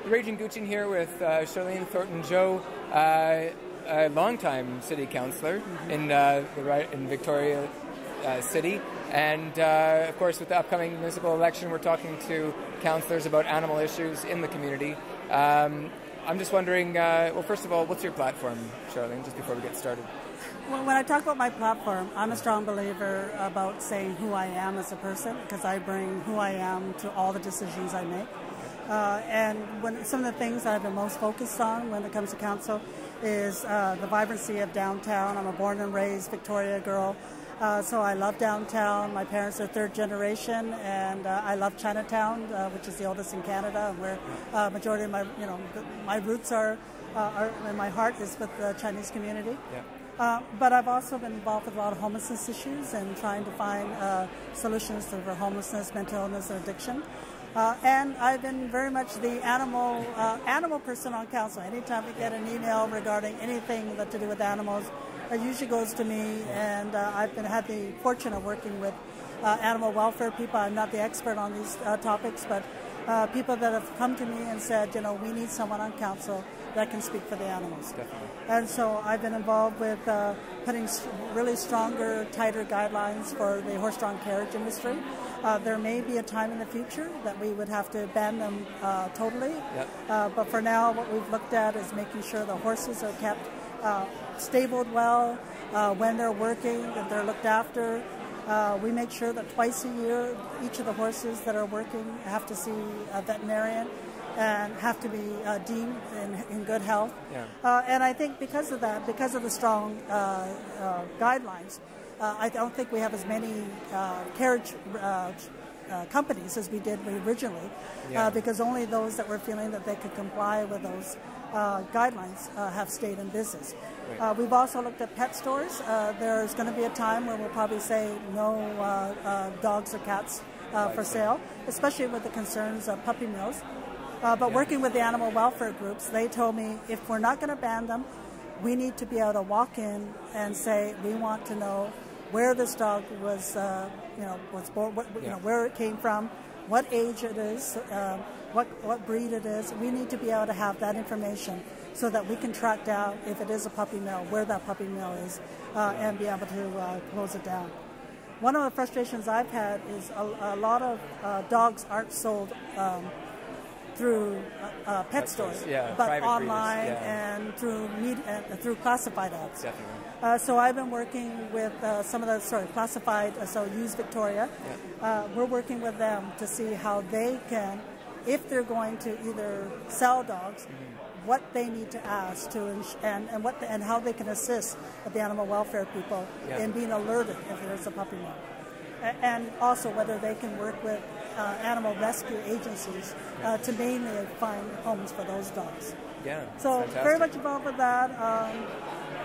Raging Kucing here with Charlayne Thornton-Joe, a longtime city councillor in Victoria City. And, of course, with the upcoming municipal election, we're talking to councillors about animal issues in the community. I'm just wondering, well, first of all, what's your platform, Charlayne, just before we get started? Well, when I talk about my platform, I'm a strong believer about saying who I am as a person, because I bring who I am to all the decisions I make. And some of the things that I've been most focused on when it comes to council is the vibrancy of downtown. I'm a born and raised Victoria girl, so I love downtown. My parents are third generation, and I love Chinatown, which is the oldest in Canada, and where majority of my roots are and my heart is with the Chinese community. Yeah. But I've also been involved with a lot of homelessness issues and trying to find solutions for homelessness, mental illness, and addiction. And I've been very much the animal person on council. Anytime we get an email regarding anything that to do with animals, it usually goes to me. And I've had the fortune of working with animal welfare people. I'm not the expert on these topics, but people that have come to me and said, we need someone on council that can speak for the animals. Definitely. And so I've been involved with putting really stronger, tighter guidelines for the horse-drawn carriage industry. There may be a time in the future that we would have to ban them totally. Yep. But for now, what we've looked at is making sure the horses are kept stabled well, when they're working, that they're looked after. We make sure that twice a year, each of the horses that are working have to see a veterinarian and have to be deemed in good health. Yeah. And I think because of that, because of the strong guidelines, I don't think we have as many carriage companies as we did originally, because only those that were feeling that they could comply with those guidelines have stayed in business. Right. We've also looked at pet stores. There's going to be a time where we'll probably say no dogs or cats for sale, especially with the concerns of puppy mills. But working with the animal welfare groups, they told me if we're not going to ban them, we need to be able to walk in and say we want to know where this dog was, was born, where it came from, what age it is, what breed it is. We need to be able to have that information so that we can track down if it is a puppy mill, where that puppy mill is, and be able to close it down. One of the frustrations I've had is a lot of dogs aren't sold through pet stores, but online and through classified ads. Definitely. So I've been working with some of the classified, so Use Victoria. We're working with them to see how they can, if they're going to either sell dogs, what they need to ask to and how they can assist the animal welfare people in being alerted if there's a puppy mill. And also whether they can work with animal rescue agencies to mainly find homes for those dogs. Yeah, so fantastic. Very much involved with that.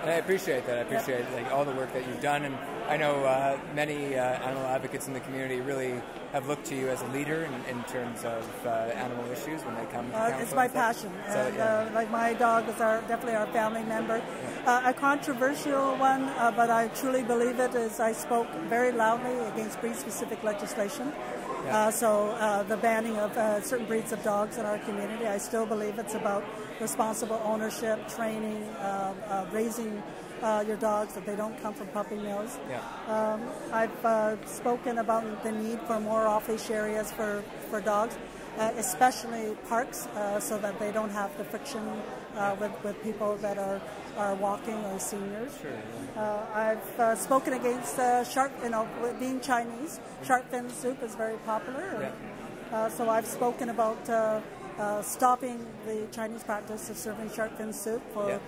And I appreciate that. I appreciate all the work that you've done, and I know many animal advocates in the community really have looked to you as a leader in terms of animal issues when they come to council. It's my passion. And, my dog is definitely our family member. A controversial one, but I truly believe it, is I spoke very loudly against breed-specific legislation. The banning of certain breeds of dogs in our community, I still believe it's about responsible ownership, training, raising your dogs, that they don't come from puppy mills. I've spoken about the need for more off-leash areas for dogs, especially parks, so that they don't have the friction with people that are walking or seniors. Sure. I've spoken against shark, being Chinese. Shark fin soup is very popular. So I've spoken about stopping the Chinese practice of serving shark fin soup for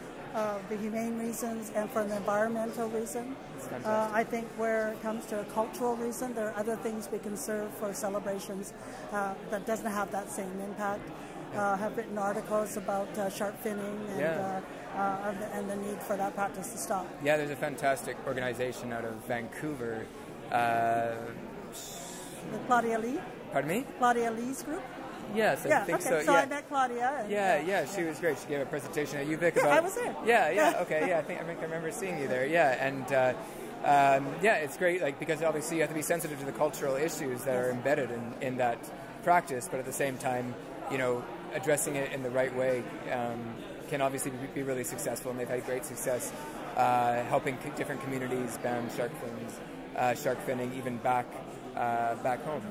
the humane reasons and for the environmental reason. I think where it comes to a cultural reason, there are other things we can serve for celebrations that doesn't have that same impact. Have written articles about shark finning and the need for that practice to stop. Yeah, there's a fantastic organization out of Vancouver. With Claudia Lee? Pardon me? Claudia Lee's group? Yes, I think so. So I met Claudia. And, she was great. She gave a presentation at UVic about... I was there. Okay, I think I remember seeing you there. It's great, because obviously you have to be sensitive to the cultural issues that are embedded in that practice, but at the same time, addressing it in the right way can obviously be really successful, and they've had great success helping different communities ban shark finning, even back home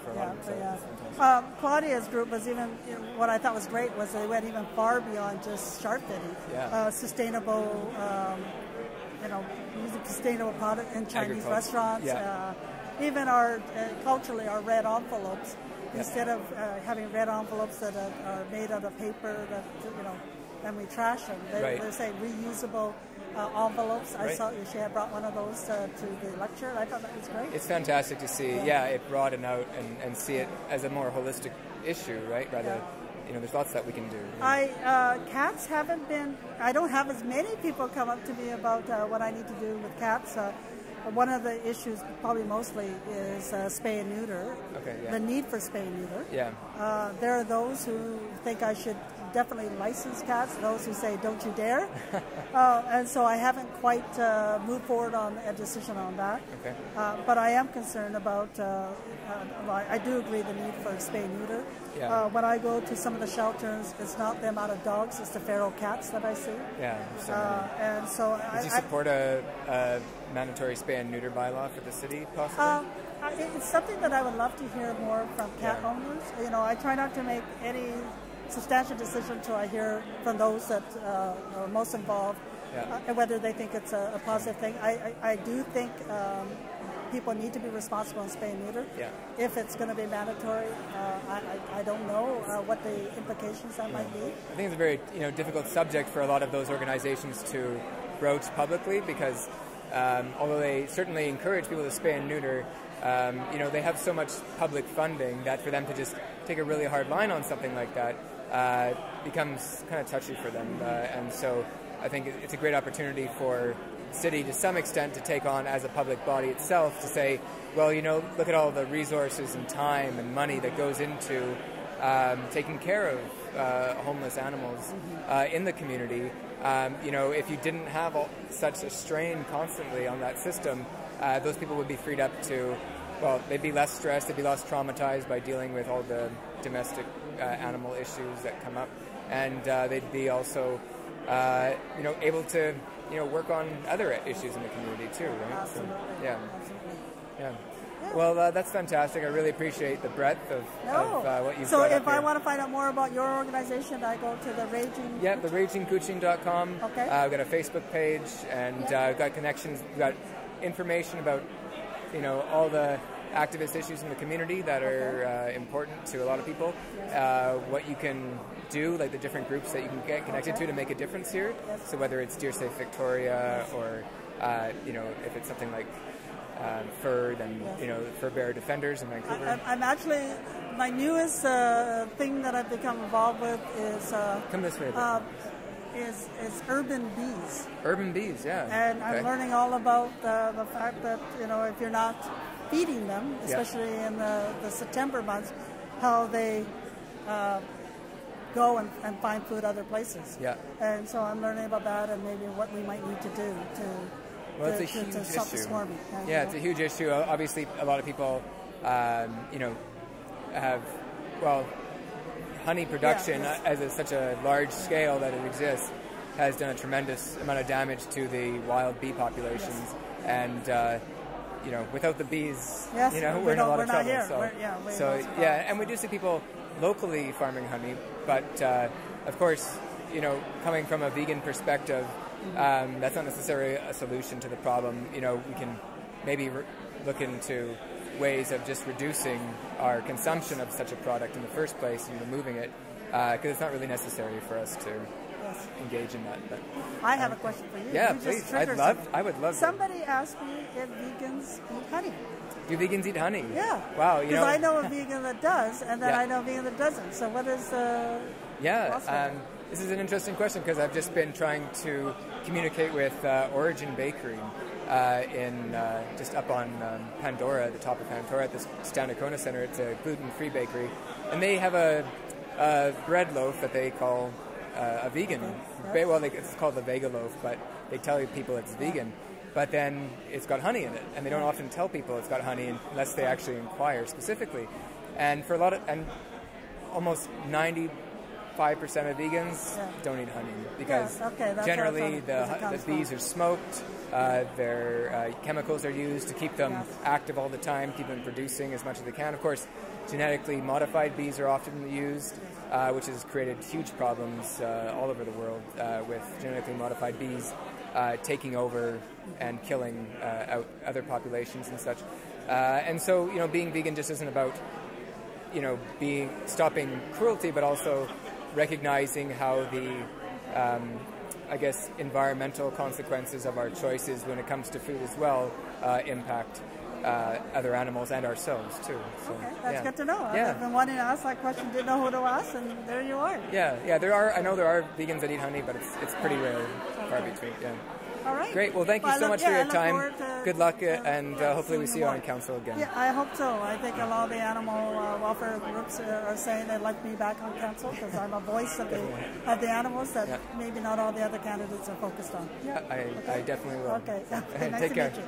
for a lot of them. So Claudia's group was even, what I thought was great was they went even far beyond just shark finning. Sustainable, using sustainable product in Chinese restaurants. Even culturally, our red envelopes. Instead of having red envelopes that are made out of paper, and we trash them, they say reusable envelopes. I saw she had brought one of those to the lecture, and I thought that was great. It's fantastic to see, it broaden out and see it as a more holistic issue, right? Rather, there's lots that we can do. Cats haven't been, I don't have as many people come up to me about what I need to do with cats. One of the issues, probably mostly, is spay and neuter. The need for spay and neuter. There are those who think I should definitely license cats, those who say don't you dare. And so I haven't quite moved forward on a decision on that. But I am concerned about, I do agree the need for spay and neuter. When I go to some of the shelters, it's not the amount of dogs, it's the feral cats that I see. And so Would you support a mandatory spay and neuter bylaw for the city, possibly? It's something that I would love to hear more from cat owners. I try not to make any substantial decision until I hear from those that are most involved, and whether they think it's a positive thing. I do think people need to be responsible in spay and neuter. If it's going to be mandatory, I don't know what the implications that might be. I think it's a very difficult subject for a lot of those organizations to broach publicly, because although they certainly encourage people to spay and neuter, they have so much public funding that for them to just take a really hard line on something like that becomes kind of touchy for them. And so I think it's a great opportunity for city to some extent to take on as a public body itself to say, well, look at all the resources and time and money that goes into taking care of homeless animals in the community. If you didn't have such a strain constantly on that system, those people would be freed up to, they'd be less stressed, they'd be less traumatized by dealing with all the domestic animal issues that come up, and they'd be also, able to, work on other issues in the community too, right? Absolutely. So, Well, that's fantastic. I really appreciate the breadth of what you've So got if up I here. want to find out more about your organization, I go to the Raging... the RagingKucing.com. Okay. I've got a Facebook page, and I've got connections. We've got information about, all the activist issues in the community that are important to a lot of people. What you can do, like the different groups that you can get connected to make a difference here. So whether it's Deer Safe Victoria or, if it's something like Fur, then, Fur Bear Defenders in Vancouver. I'm actually, my newest thing that I've become involved with is... Come this way. Is urban bees. Urban bees, And I'm learning all about the fact that, if you're not feeding them, especially in the September months, how they go and find food other places. And so I'm learning about that and maybe what we might need to do it's a huge stop the issue. swarming. It's a huge issue. Obviously, a lot of people, have, honey production as such a large scale that it exists has done a tremendous amount of damage to the wild bee populations. And, without the bees, we're in a lot of trouble. And we do see people locally farming honey, but of course, coming from a vegan perspective, that's not necessarily a solution to the problem. We can maybe look into ways of just reducing our consumption of such a product in the first place and removing it, because it's not really necessary for us to engage in that. But, I have a question for you. Yeah, please. I would love. Somebody asked me if vegans eat honey. Do vegans eat honey? Yeah. Wow. Because I know a vegan that does, and then I know a vegan that doesn't. So what is this is an interesting question, because I've just been trying to communicate with Origin Bakery in just up on Pandora, at the top of Pandora, at the Stannacona Center. It's a gluten-free bakery, and they have a bread loaf that they call a vegan. It's called the Vega loaf, but they tell people it's vegan. But then it's got honey in it, and they don't often tell people it's got honey unless they actually inquire specifically. And for almost 90% 5% of vegans don't eat honey because generally the bees are smoked. Their chemicals are used to keep them active all the time, keep them producing as much as they can. Of course, genetically modified bees are often used, which has created huge problems all over the world with genetically modified bees taking over and killing out other populations and such. And so, being vegan just isn't about, stopping cruelty, but also recognizing how the, environmental consequences of our choices when it comes to food as well impact other animals and ourselves too. So, that's good to know. I've been wanting to ask that question, didn't know who to ask, and there you are. I know there are vegans that eat honey, but it's pretty rare, far between. All right. Great. Well, thank you so much for your time. Good luck, and hopefully we see you on council again. Yeah, I hope so. I think a lot of the animal welfare groups are saying they'd like me back on council because I'm a voice of the animals that maybe not all the other candidates are focused on. I definitely will. Okay. Nice Take to care. meet you.